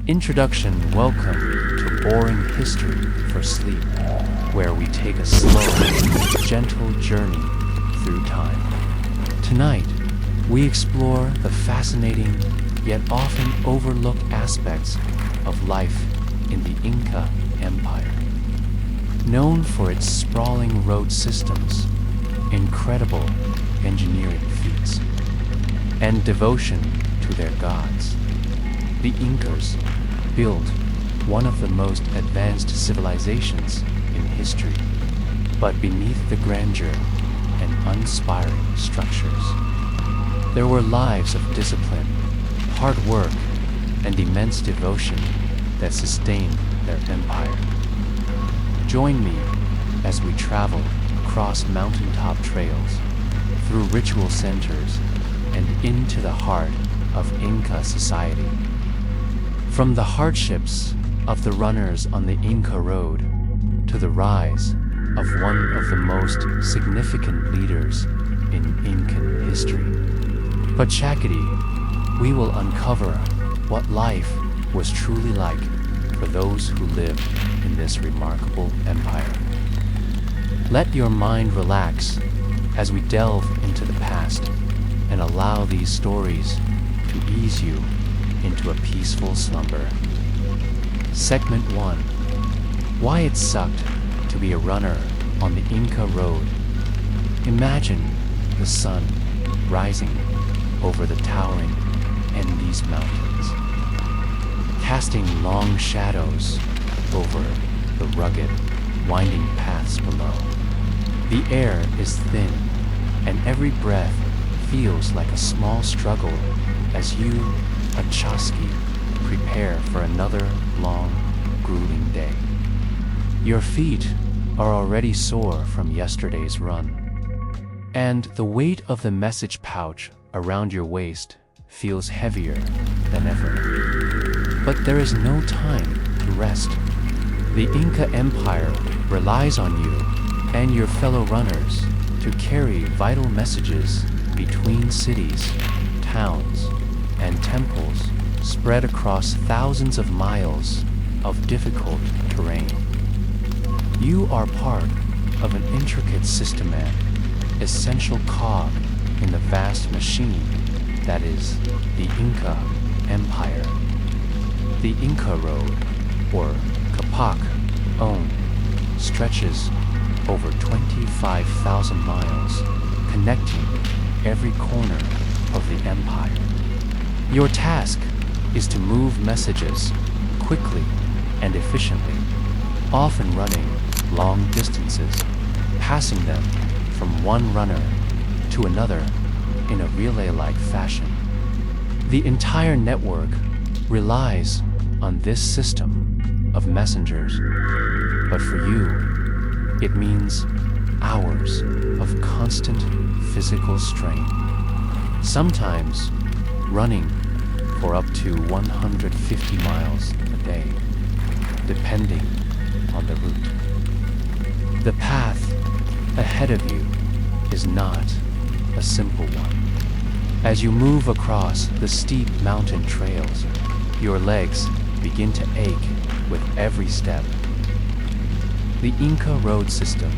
Introduction. Welcome to Boring History for Sleep, where we take a slow, gentle journey through time. Tonight, we explore the fascinating yet often overlooked aspects of life in the Inca Empire. Known for its sprawling road systems, incredible engineering feats, and devotion to their gods, the Incas built one of the most advanced civilizations in history. But beneath the grandeur and uninspiring structures, there were lives of discipline, hard work, and immense devotion that sustained their empire. Join me as we travel across mountaintop trails, through ritual centers, and into the heart of Inca society. From the hardships of the runners on the Inca Road to the rise of one of the most significant leaders in Incan history. But Chakati, we will uncover what life was truly like for those who lived in this remarkable empire. Let your mind relax as we delve into the past and allow these stories to ease you into a peaceful slumber. Segment 1. Why it sucked to be a runner on the Inca Road. Imagine the sun rising over the towering Andes Mountains, casting long shadows over the rugged, winding paths below. The air is thin, and every breath feels like a small struggle as you, a Chasqui, prepare for another long, grueling day. Your feet are already sore from yesterday's run, and the weight of the message pouch around your waist feels heavier than ever. But there is no time to rest. The Inca Empire relies on you and your fellow runners to carry vital messages between cities, towns, and temples spread across thousands of miles of difficult terrain. You are part of an intricate system, an essential cog in the vast machine that is the Inca Empire. The Inca Road, or Capac Own, stretches over 25,000 miles, connecting every corner of the empire. Your task is to move messages quickly and efficiently, often running long distances, passing them from one runner to another in a relay-like fashion. The entire network relies on this system of messengers, but for you, it means hours of constant physical strain, sometimes running for up to 150 miles a day, depending on the route. The path ahead of you is not a simple one. As you move across the steep mountain trails, your legs begin to ache with every step. The Inca road system,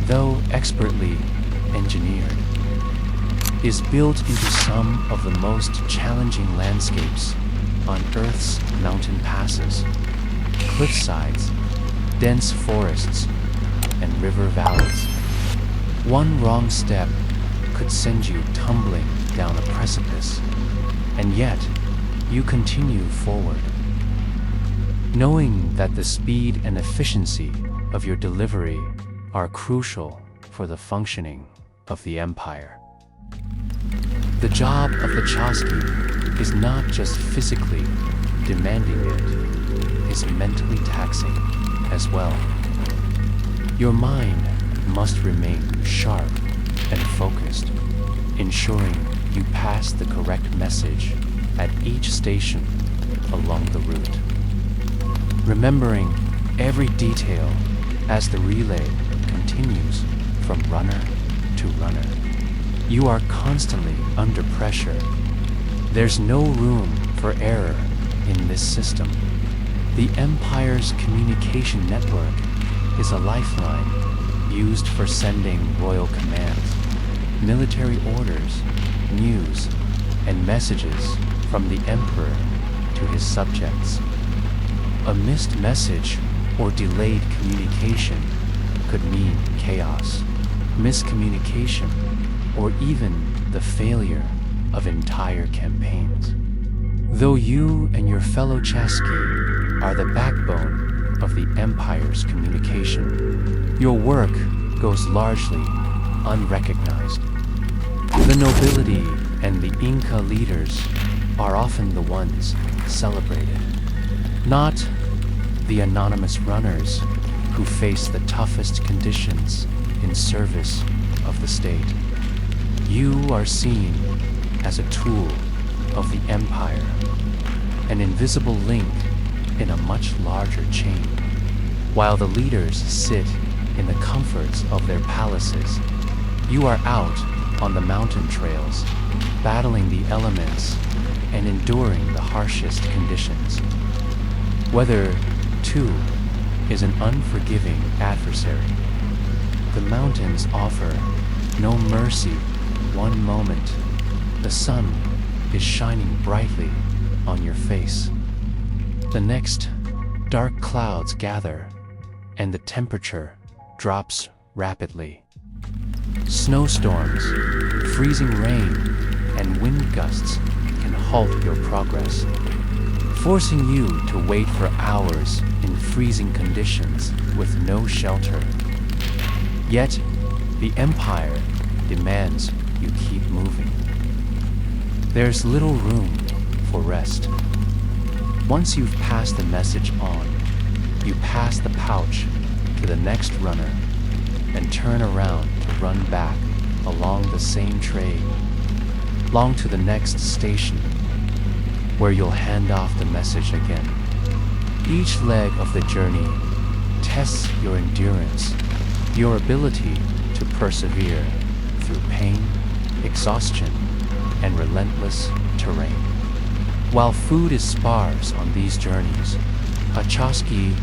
though expertly engineered, is built into some of the most challenging landscapes on Earth's mountain passes, cliffsides, dense forests, and river valleys. One wrong step could send you tumbling down a precipice, and yet you continue forward, knowing that the speed and efficiency of your delivery are crucial for the functioning of the empire. The job of the Chasqui is not just physically demanding, it is mentally taxing as well. Your mind must remain sharp and focused, ensuring you pass the correct message at each station along the route. Remembering every detail as the relay continues from runner to runner. You are constantly under pressure. There's no room for error in this system. The Empire's communication network is a lifeline used for sending royal commands, military orders, news, and messages from the Emperor to his subjects. A missed message or delayed communication could mean chaos, miscommunication, or even the failure of entire campaigns. Though you and your fellow Chasqui are the backbone of the Empire's communication, your work goes largely unrecognized. The nobility and the Inca leaders are often the ones celebrated, not the anonymous runners who face the toughest conditions in service of the state. You are seen as a tool of the Empire, an invisible link in a much larger chain. While the leaders sit in the comforts of their palaces, you are out on the mountain trails, battling the elements and enduring the harshest conditions. Weather, too, is an unforgiving adversary. The mountains offer no mercy. One moment, the sun is shining brightly on your face. The next, dark clouds gather, and the temperature drops rapidly. Snowstorms, freezing rain, and wind gusts can halt your progress, forcing you to wait for hours in freezing conditions with no shelter. Yet, the Empire demands you keep moving. There's little room for rest. Once you've passed the message on, you pass the pouch to the next runner and turn around to run back along the same trail, long to the next station, where you'll hand off the message again. Each leg of the journey tests your endurance, your ability to persevere through pain, exhaustion, and relentless terrain. While food is sparse on these journeys, a Chasqui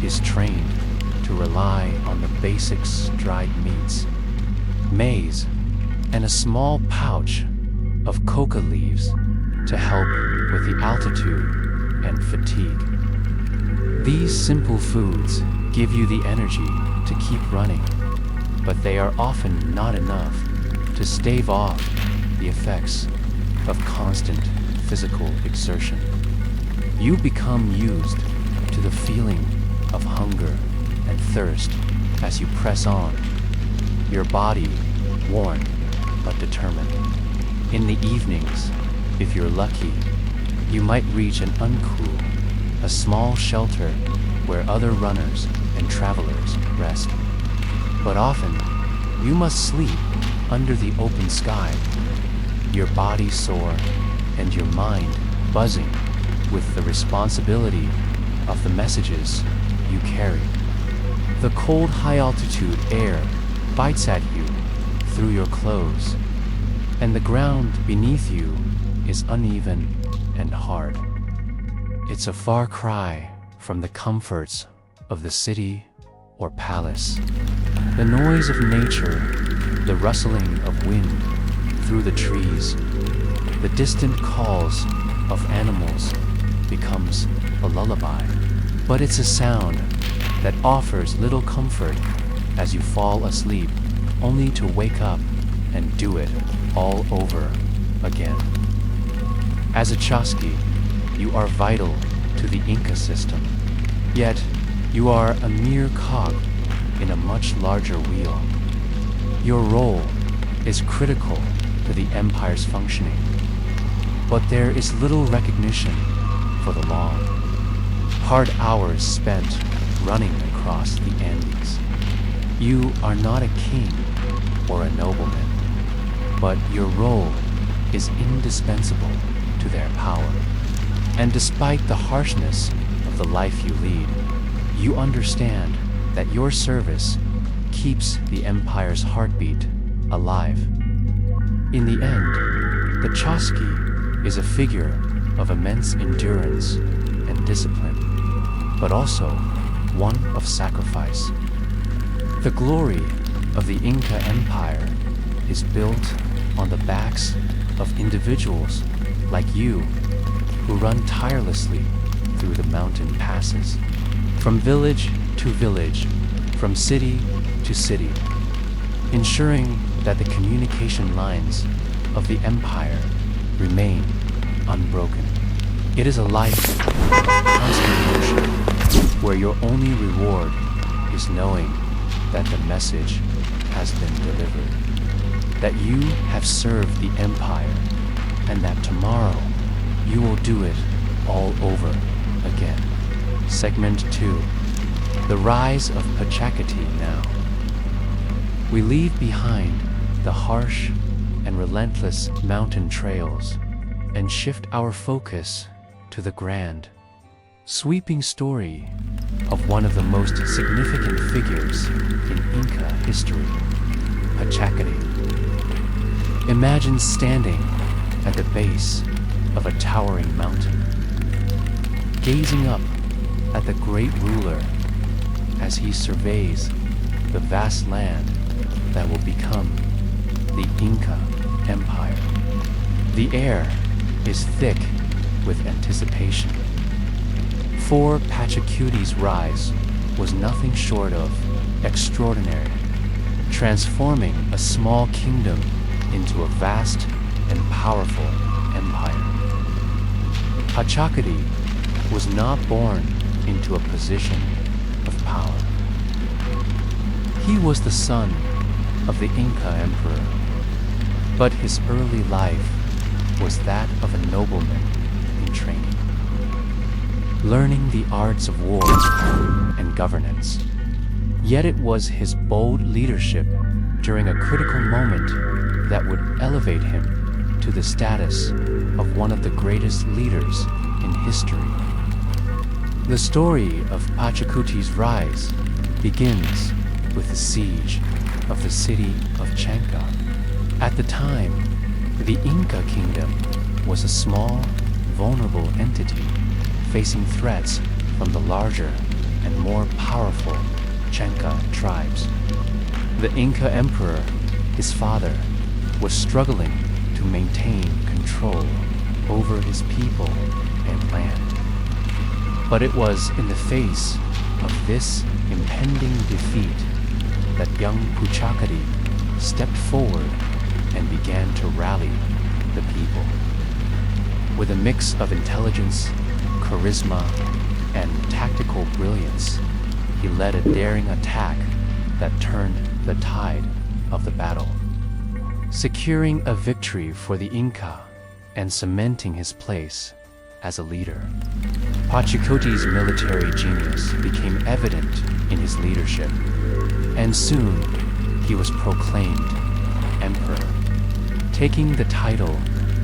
is trained to rely on the basics: dried meats, maize, and a small pouch of coca leaves to help with the altitude and fatigue. These simple foods give you the energy to keep running, but they are often not enough to stave off the effects of constant physical exertion. You become used to the feeling of hunger and thirst as you press on, your body worn but determined. In the evenings, if you're lucky, you might reach an uncool, a small shelter where other runners and travelers rest. But often, you must sleep under the open sky, your body sore and your mind buzzing with the responsibility of the messages you carry. The cold high-altitude air bites at you through your clothes, and the ground beneath you is uneven and hard. It's a far cry from the comforts of the city or palace. The noise of nature, the rustling of wind through the trees, the distant calls of animals becomes a lullaby. But it's a sound that offers little comfort as you fall asleep, only to wake up and do it all over again. As a Chasqui, you are vital to the Inca system, yet you are a mere cog in a much larger wheel. Your role is critical to the Empire's functioning, but there is little recognition for the long, hard hours spent running across the Andes. You are not a king or a nobleman, but your role is indispensable to their power. And despite the harshness of the life you lead, you understand that your service keeps the Empire's heartbeat alive. In the end, the Chasqui is a figure of immense endurance and discipline, but also one of sacrifice. The glory of the Inca Empire is built on the backs of individuals like you who run tirelessly through the mountain passes, from village to village, from city to city, ensuring that the communication lines of the empire remain unbroken. It is a life of constant motion, where your only reward is knowing that the message has been delivered, that you have served the empire, and that tomorrow you will do it all over again. Segment 2. The Rise of Pachacati now. We leave behind the harsh and relentless mountain trails and shift our focus to the grand, sweeping story of one of the most significant figures in Inca history, Pachacati. Imagine standing at the base of a towering mountain, gazing up at the great ruler as he surveys the vast land that will become the Inca Empire. The air is thick with anticipation, for Pachacuti's rise was nothing short of extraordinary, transforming a small kingdom into a vast and powerful empire. Pachacati was not born into a position of power. He was the son of the Inca Emperor, but his early life was that of a nobleman in training, learning the arts of war and governance. Yet it was his bold leadership during a critical moment that would elevate him to the status of one of the greatest leaders in history. The story of Pachacuti's rise begins with the siege of the city of Chanca. At the time, the Inca kingdom was a small, vulnerable entity facing threats from the larger and more powerful Chanca tribes. The Inca emperor, his father, was struggling to maintain control over his people and land. But it was in the face of this impending defeat that young Pachacati stepped forward and began to rally the people. With a mix of intelligence, charisma, and tactical brilliance, he led a daring attack that turned the tide of the battle, securing a victory for the Inca and cementing his place as a leader. Pachacuti's military genius became evident in his leadership, and soon he was proclaimed emperor, taking the title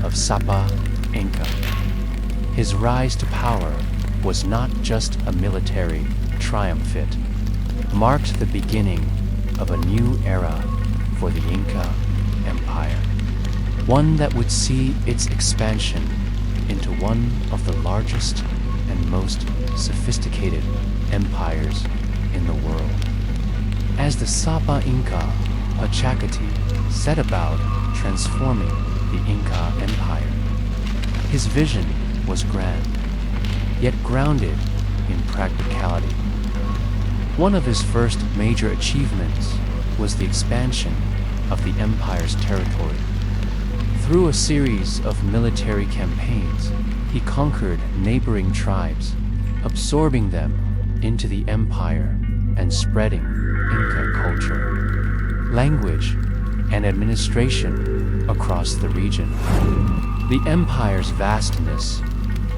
of Sapa Inca. His rise to power was not just a military triumph, it marked the beginning of a new era for the Inca Empire, one that would see its expansion into one of the largest and most sophisticated empires in the world. As the Sapa Inca, Pachacati set about transforming the Inca Empire. His vision was grand, yet grounded in practicality. One of his first major achievements was the expansion of the empire's territory. Through a series of military campaigns, he conquered neighboring tribes, absorbing them into the empire and spreading Inca culture, language, and administration across the region. The empire's vastness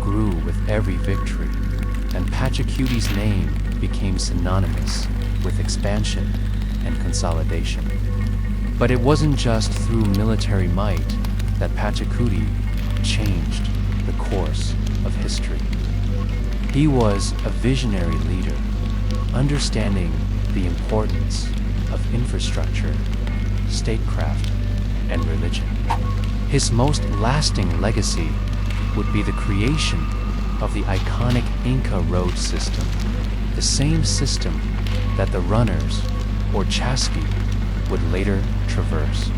grew with every victory, and Pachacuti's name became synonymous with expansion and consolidation. But it wasn't just through military might that Pachacuti changed the course of history. He was a visionary leader, understanding the importance of infrastructure, statecraft, and religion. His most lasting legacy would be the creation of the iconic Inca road system, the same system that the runners, or chasqui, would later traverse.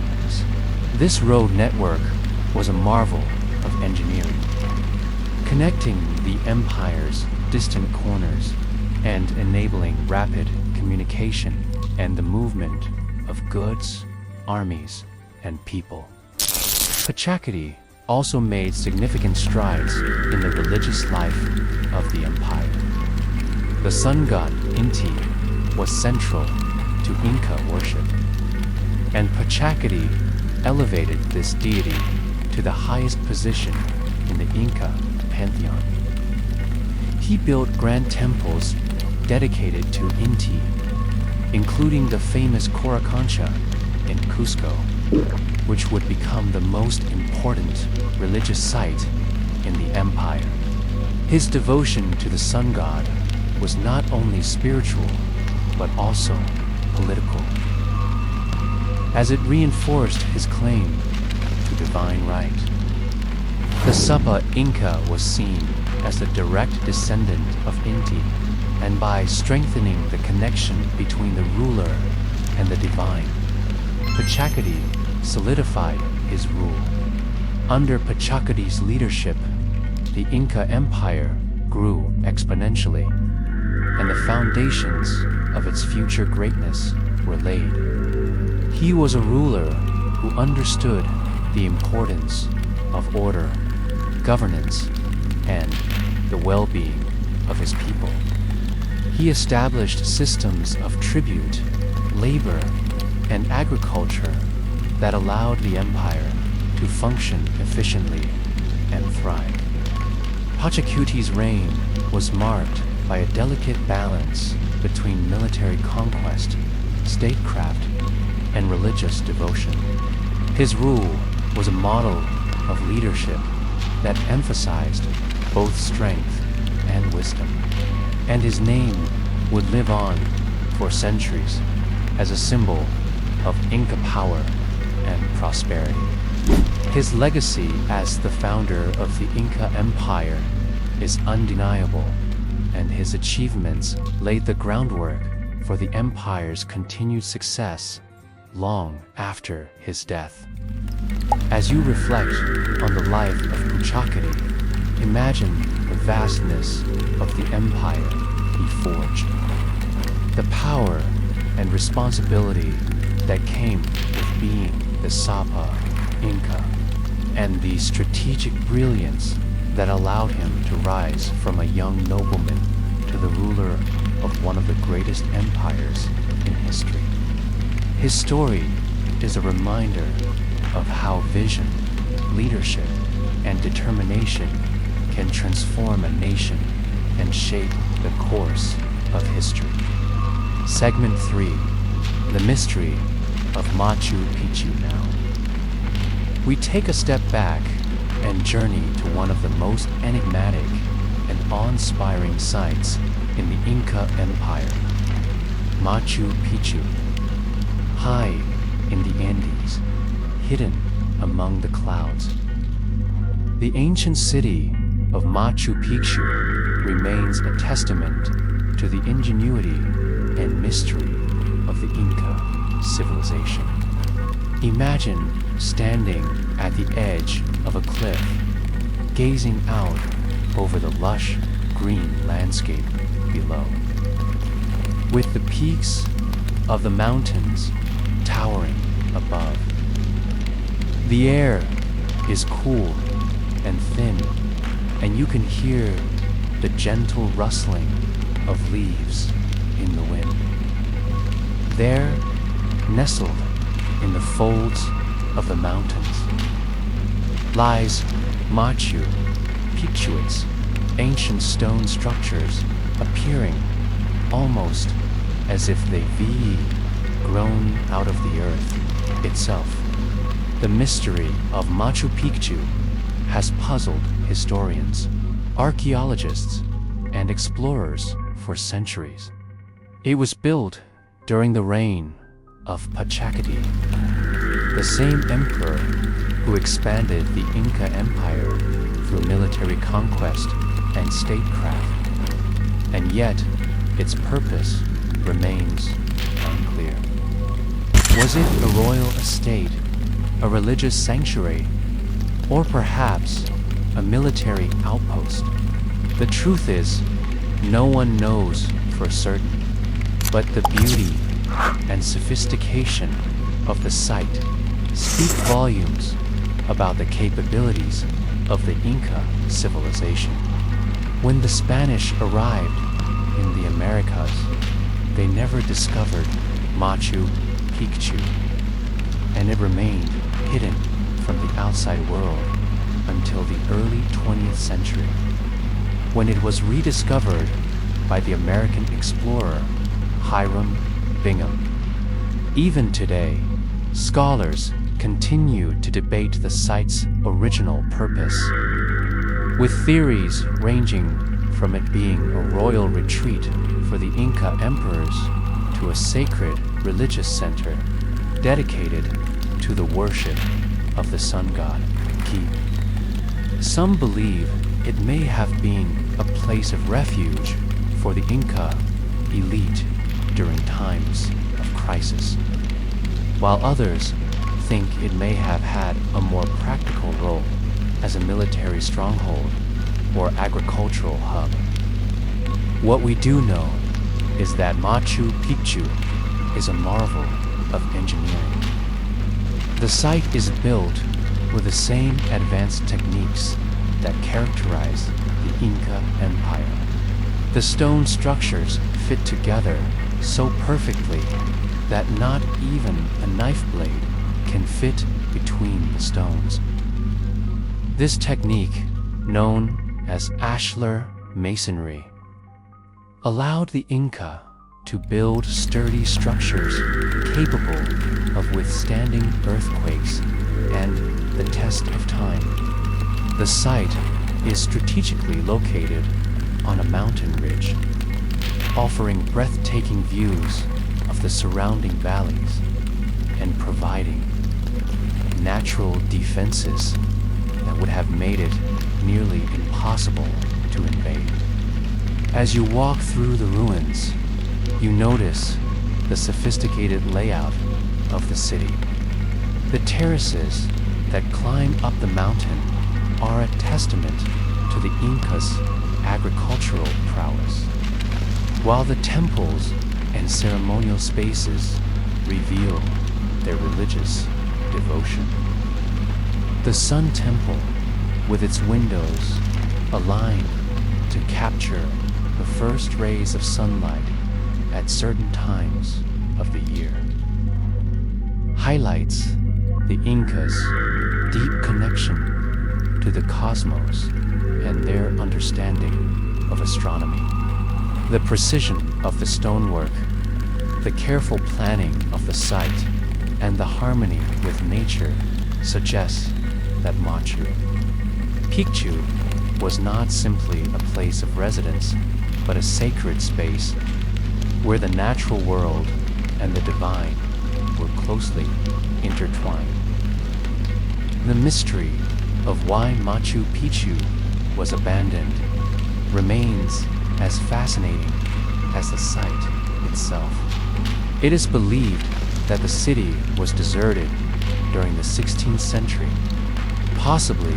This road network was a marvel of engineering, connecting the empire's distant corners and enabling rapid communication and the movement of goods, armies, and people. Pachacati also made significant strides in the religious life of the empire. The sun god Inti was central to Inca worship, and Pachacati elevated this deity to the highest position in the Inca pantheon. He built grand temples dedicated to Inti, including the famous Coricancha in Cusco, which would become the most important religious site in the empire. His devotion to the sun god was not only spiritual, but also political, as it reinforced his claim to divine right. The Sapa Inca was seen as the direct descendant of Inti, and by strengthening the connection between the ruler and the divine, Pachacati solidified his rule. Under Pachacati's leadership, the Inca Empire grew exponentially, and the foundations of its future greatness were laid. He was a ruler who understood the importance of order, governance, and the well-being of his people. He established systems of tribute, labor, and agriculture that allowed the empire to function efficiently and thrive. Pachacuti's reign was marked by a delicate balance between military conquest, statecraft, and religious devotion. His rule was a model of leadership that emphasized both strength and wisdom, and his name would live on for centuries as a symbol of Inca power and prosperity. His legacy as the founder of the Inca Empire is undeniable, and his achievements laid the groundwork for the empire's continued success long after his death. As you reflect on the life of Pachacati, imagine the vastness of the empire he forged, the power and responsibility that came with being the Sapa Inca, and the strategic brilliance that allowed him to rise from a young nobleman to the ruler of one of the greatest empires in history. His story is a reminder of how vision, leadership, and determination can transform a nation and shape the course of history. Segment 3, The Mystery of Machu Picchu now. We take a step back and journey to one of the most enigmatic and awe-inspiring sites in the Inca Empire, Machu Picchu. High in the Andes, hidden among the clouds, the ancient city of Machu Picchu remains a testament to the ingenuity and mystery of the Inca civilization. Imagine standing at the edge of a cliff, gazing out over the lush green landscape below, with the peaks of the mountains towering above. The air is cool and thin, and you can hear the gentle rustling of leaves in the wind. There, nestled in the folds of the mountains, lies Machu Picchu's ancient stone structures, appearing almost as if they be grown out of the earth itself. The mystery of Machu Picchu has puzzled historians, archaeologists, and explorers for centuries. It was built during the reign of Pachacati, the same emperor who expanded the Inca Empire through military conquest and statecraft, and yet its purpose remains unclear. Was it a royal estate, a religious sanctuary, or perhaps a military outpost? The truth is, no one knows for certain, but the beauty and sophistication of the site speak volumes about the capabilities of the Inca civilization. When the Spanish arrived in the Americas, they never discovered Machu Picchu, and it remained hidden from the outside world until the early 20th century, when it was rediscovered by the American explorer Hiram Bingham. Even today, scholars continue to debate the site's original purpose, with theories ranging from it being a royal retreat for the Inca emperors to a sacred religious center dedicated to the worship of the sun god, Ki. Some believe it may have been a place of refuge for the Inca elite during times of crisis, while others think it may have had a more practical role as a military stronghold or agricultural hub. What we do know is that Machu Picchu is a marvel of engineering. The site is built with the same advanced techniques that characterize the Inca Empire. The stone structures fit together so perfectly that not even a knife blade can fit between the stones. This technique, known as ashlar masonry, allowed the Inca to build sturdy structures capable of withstanding earthquakes and the test of time. The site is strategically located on a mountain ridge, offering breathtaking views of the surrounding valleys and providing natural defenses that would have made it nearly impossible to invade. As you walk through the ruins, you notice the sophisticated layout of the city. The terraces that climb up the mountain are a testament to the Incas' agricultural prowess, while the temples and ceremonial spaces reveal their religious devotion. The Sun Temple, with its windows aligned to capture the first rays of sunlight at certain times of the year, highlights the Incas' deep connection to the cosmos and their understanding of astronomy. The precision of the stonework, the careful planning of the site, and the harmony with nature suggests that Machu Picchu was not simply a place of residence, but a sacred space where the natural world and the divine were closely intertwined. The mystery of why Machu Picchu was abandoned remains as fascinating as the site itself. It is believed that the city was deserted during the 16th century, possibly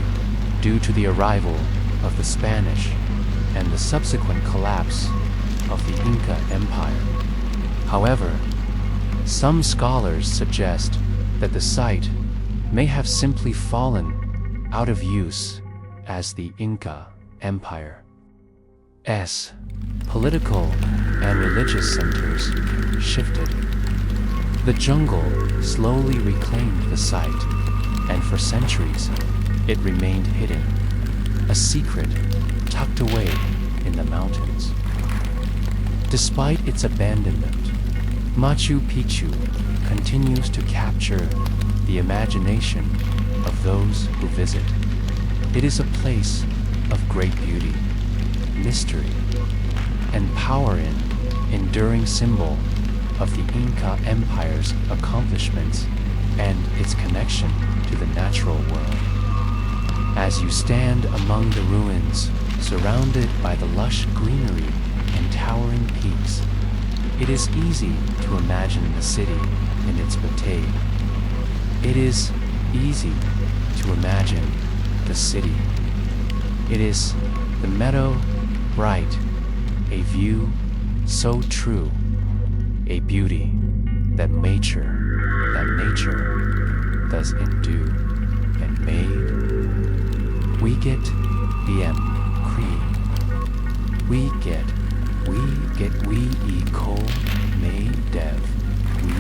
due to the arrival of the Spanish and the subsequent collapse of the Inca Empire. However, some scholars suggest that the site may have simply fallen out of use as the Inca Empire's political and religious centers shifted. The jungle slowly reclaimed the site, and for centuries it remained hidden, a secret tucked away in the mountains. Despite its abandonment, Machu Picchu continues to capture the imagination of those who visit. It is a place of great beauty, mystery, and power, an enduring symbol of the Inca Empire's accomplishments and its connection to the natural world. As you stand among the ruins, surrounded by the lush greenery and towering peaks, it is easy to imagine the city in its beauté. It is easy to imagine the city. It is the meadow bright, a view so true, a beauty that nature does endue and made. We get the Cree. We get we co may dev. We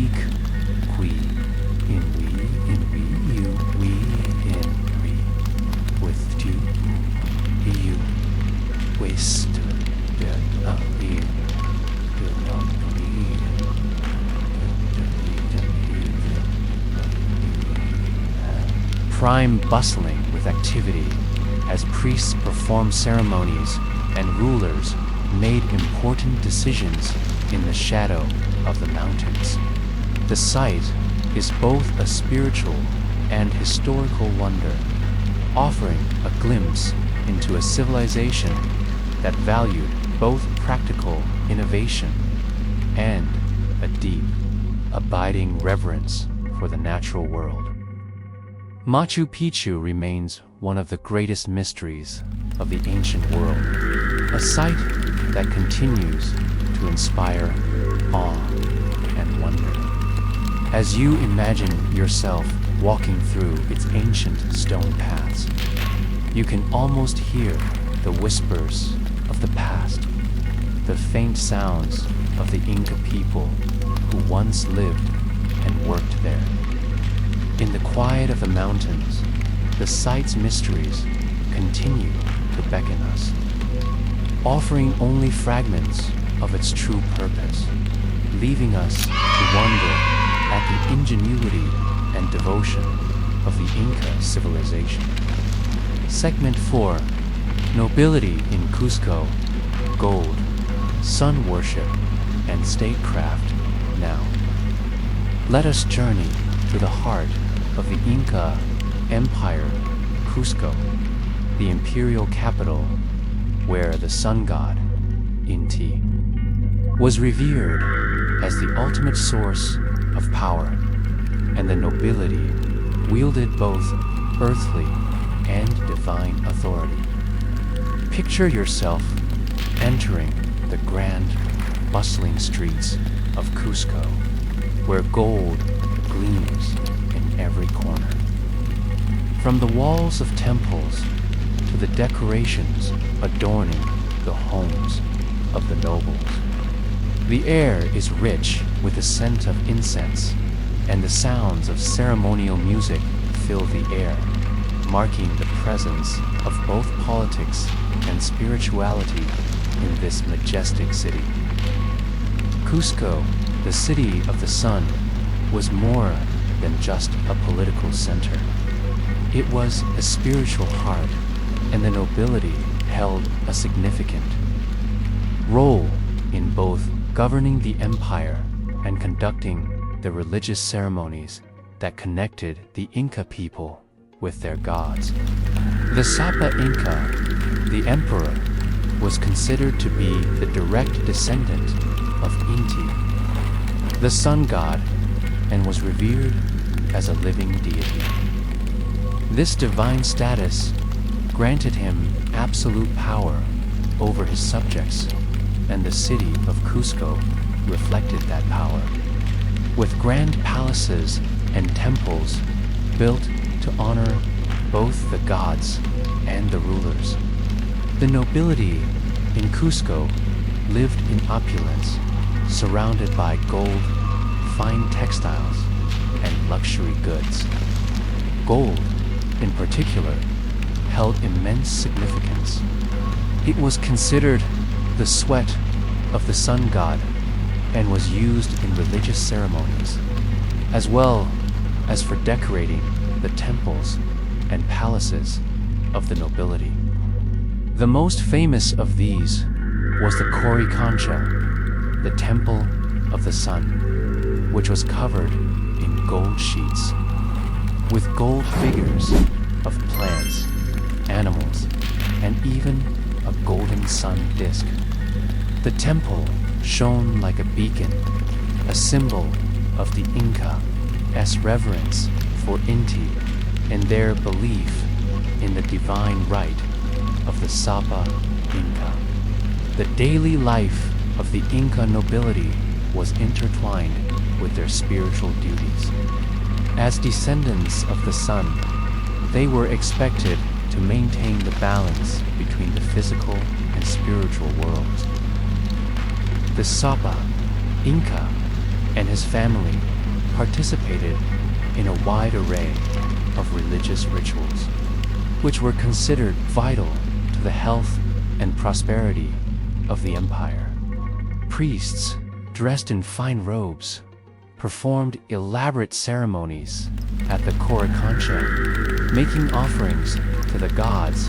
eek qui in we you we in we with two you waste prime bustling with activity as priests performed ceremonies and rulers made important decisions in the shadow of the mountains. The site is both a spiritual and historical wonder, offering a glimpse into a civilization that valued both practical innovation and a deep, abiding reverence for the natural world. Machu Picchu remains one of the greatest mysteries of the ancient world, a site that continues to inspire awe and wonder. As you imagine yourself walking through its ancient stone paths, you can almost hear the whispers of the past, the faint sounds of the Inca people who once lived and worked there. In the quiet of the mountains, the site's mysteries continue to beckon us, offering only fragments of its true purpose, leaving us to wonder at the ingenuity and devotion of the Inca civilization. Segment 4. Nobility in Cusco, Gold, Sun Worship, and Statecraft. Now, let us journey to the heart of the Inca Empire, Cusco, the imperial capital where the sun god, Inti, was revered as the ultimate source of power, and the nobility wielded both earthly and divine authority. Picture yourself entering the grand, bustling streets of Cusco, where gold gleams in every corner. From the walls of temples to the decorations adorning the homes of the nobles, the air is rich with the scent of incense, and the sounds of ceremonial music fill the air, marking the presence of both politics and spirituality in this majestic city. Cusco, the city of the sun, was more than just a political center. It was a spiritual heart, and the nobility held a significant role in both governing the empire and conducting the religious ceremonies that connected the Inca people with their gods. The Sapa Inca, the emperor, was considered to be the direct descendant of Inti, the sun god, and was revered as a living deity. This divine status granted him absolute power over his subjects, and the city of Cusco reflected that power, with grand palaces and temples built to honor both the gods and the rulers. The nobility in Cusco lived in opulence, surrounded by gold, fine textiles, and luxury goods. Gold, in particular, held immense significance. It was considered the sweat of the sun god and was used in religious ceremonies, as well as for decorating the temples and palaces of the nobility. The most famous of these was the Cori Concha, the Temple of the Sun, which was covered in gold sheets, with gold figures of plants, animals, and even a golden sun disk. The temple shone like a beacon, a symbol of the Inca's reverence for Inti and their belief in the divine right of the Sapa Inca. The daily life of the Inca nobility was intertwined with their spiritual duties. As descendants of the sun, they were expected to maintain the balance between the physical and spiritual worlds. The Sapa Inca and his family participated in a wide array of religious rituals, which were considered vital to the health and prosperity of the empire. Priests, dressed in fine robes, performed elaborate ceremonies at the Coricancha, making offerings to the gods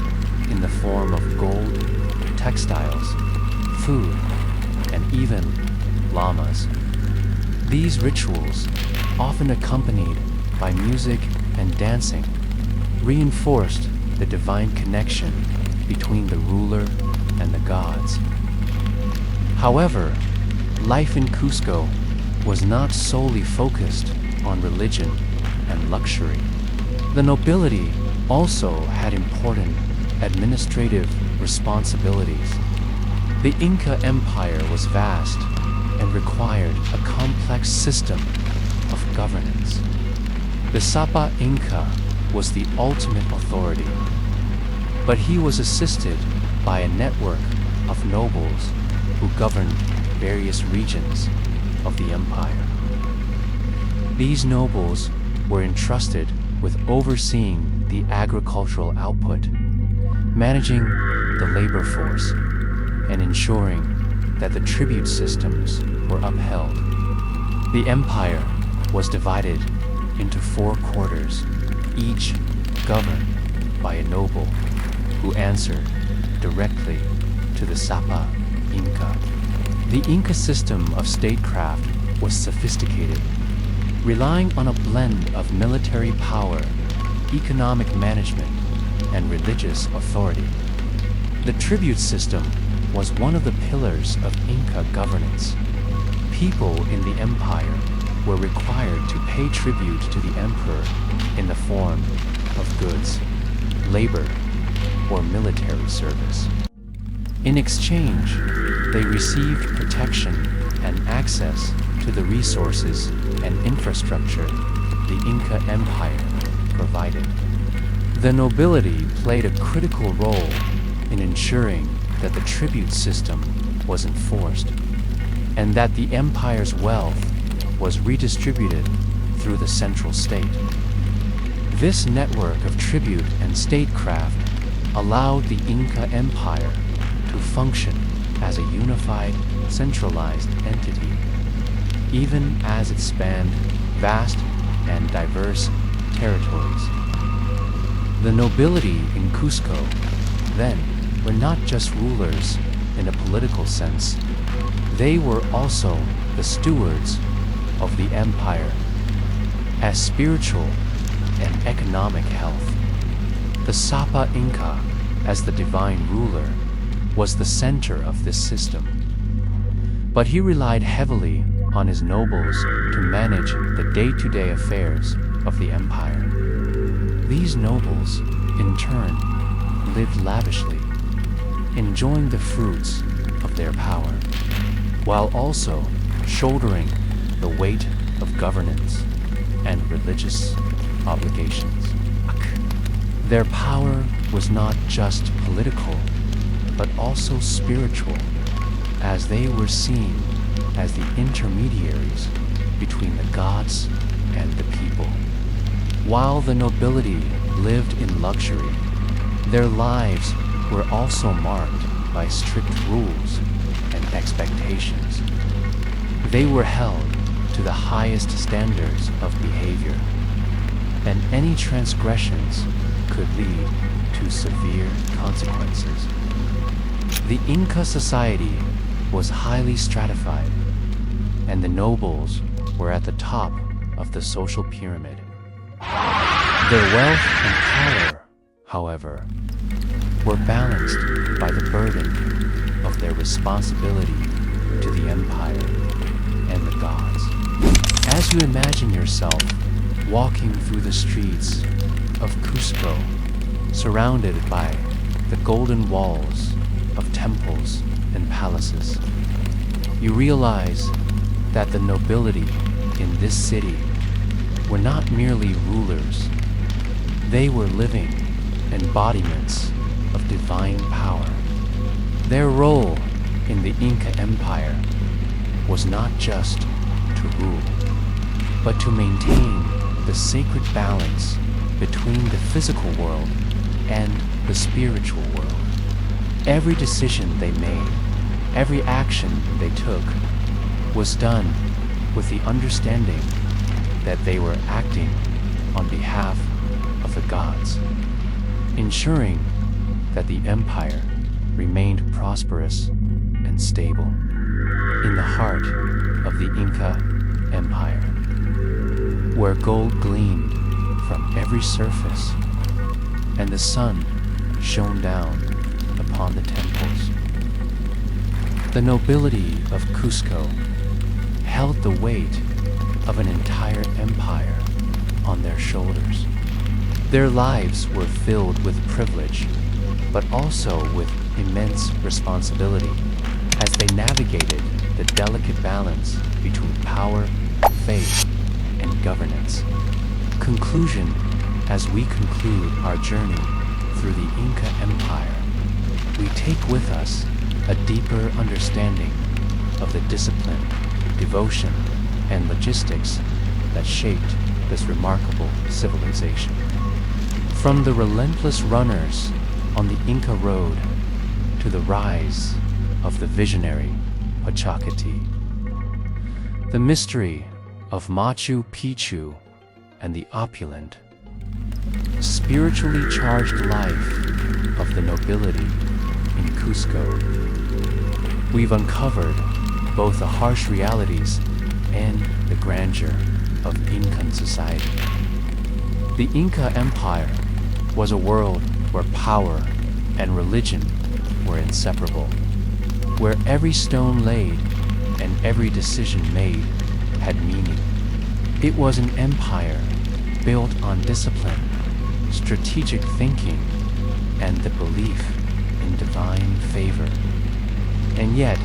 in the form of gold, textiles, food, and even llamas. These rituals, often accompanied by music and dancing, reinforced the divine connection between the ruler and the gods. However, life in Cusco was not solely focused on religion and luxury. The nobility also had important administrative responsibilities. The Inca Empire was vast and required a complex system of governance. The Sapa Inca was the ultimate authority, but he was assisted by a network of nobles who governed various regions of the empire. These nobles were entrusted with overseeing the agricultural output, managing the labor force, and ensuring that the tribute systems were upheld. The empire was divided into 4 quarters, each governed by a noble who answered directly to the Sapa Inca. The Inca system of statecraft was sophisticated, relying on a blend of military power, economic management, and religious authority. The tribute system was one of the pillars of Inca governance. People in the empire were required to pay tribute to the emperor in the form of goods, labor, or military service. In exchange, they received protection and access to the resources and infrastructure the Inca Empire provided. The nobility played a critical role in ensuring that the tribute system was enforced, and that the empire's wealth was redistributed through the central state. This network of tribute and statecraft allowed the Inca Empire to function as a unified, centralized entity, even as it spanned vast and diverse territories. The nobility in Cusco, then, were not just rulers in a political sense. They were also the stewards of the empire as spiritual and economic health. The Sapa Inca, as the divine ruler, was the center of this system. But he relied heavily on his nobles to manage the day-to-day affairs of the empire. These nobles, in turn, lived lavishly, enjoying the fruits of their power, while also shouldering the weight of governance and religious obligations. Their power was not just political, but also spiritual, as they were seen as the intermediaries between the gods and the people. While the nobility lived in luxury, their lives were also marked by strict rules and expectations. They were held to the highest standards of behavior, and any transgressions could lead to severe consequences. The Inca society was highly stratified, and the nobles were at the top of the social pyramid. Their wealth and power however, were balanced by the burden of their responsibility to the empire and the gods. As you imagine yourself walking through the streets of Cusco, surrounded by the golden walls of temples and palaces, you realize that the nobility in this city were not merely rulers. They were living embodiments of divine power. Their role in the Inca Empire was not just to rule, but to maintain the sacred balance between the physical world and the spiritual world. Every decision they made, every action they took, was done with the understanding that they were acting on behalf of the gods, ensuring that the empire remained prosperous and stable. In the heart of the Inca Empire, where gold gleamed from every surface and the sun shone down upon the temples, the nobility of Cusco held the weight of an entire empire on their shoulders. Their lives were filled with privilege, but also with immense responsibility as they navigated the delicate balance between power, faith, and governance. Conclusion: as we conclude our journey through the Inca Empire, we take with us a deeper understanding of the discipline, devotion, and logistics that shaped this remarkable civilization. From the relentless runners on the Inca Road to the rise of the visionary Pachacati, the mystery of Machu Picchu, and the opulent, spiritually charged life of the nobility in Cusco, we've uncovered both the harsh realities and the grandeur of Incan society. The Inca Empire was a world where power and religion were inseparable, where every stone laid and every decision made had meaning. It was an empire built on discipline, strategic thinking, and the belief in divine favor. And yet,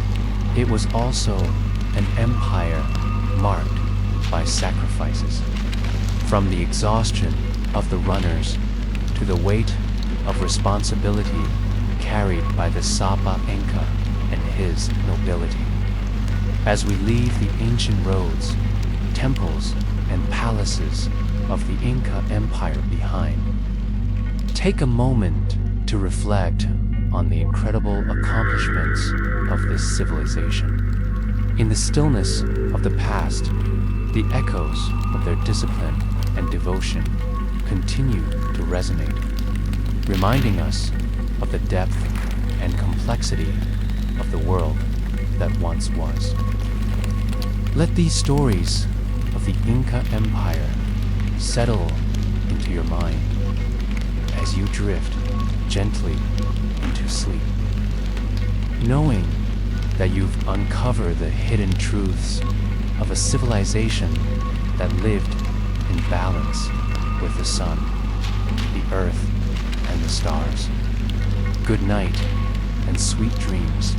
it was also an empire marked by sacrifices. From the exhaustion of the runners to the weight of responsibility carried by the Sapa Inca and his nobility. As we leave the ancient roads, temples, and palaces of the Inca Empire behind, take a moment to reflect on the incredible accomplishments of this civilization. In the stillness of the past, the echoes of their discipline and devotion continue to resonate, reminding us of the depth and complexity of the world that once was. Let these stories of the Inca Empire settle into your mind as you drift gently into sleep, knowing that you've uncovered the hidden truths of a civilization that lived in balance with the sun, the earth, and the stars. Good night and sweet dreams.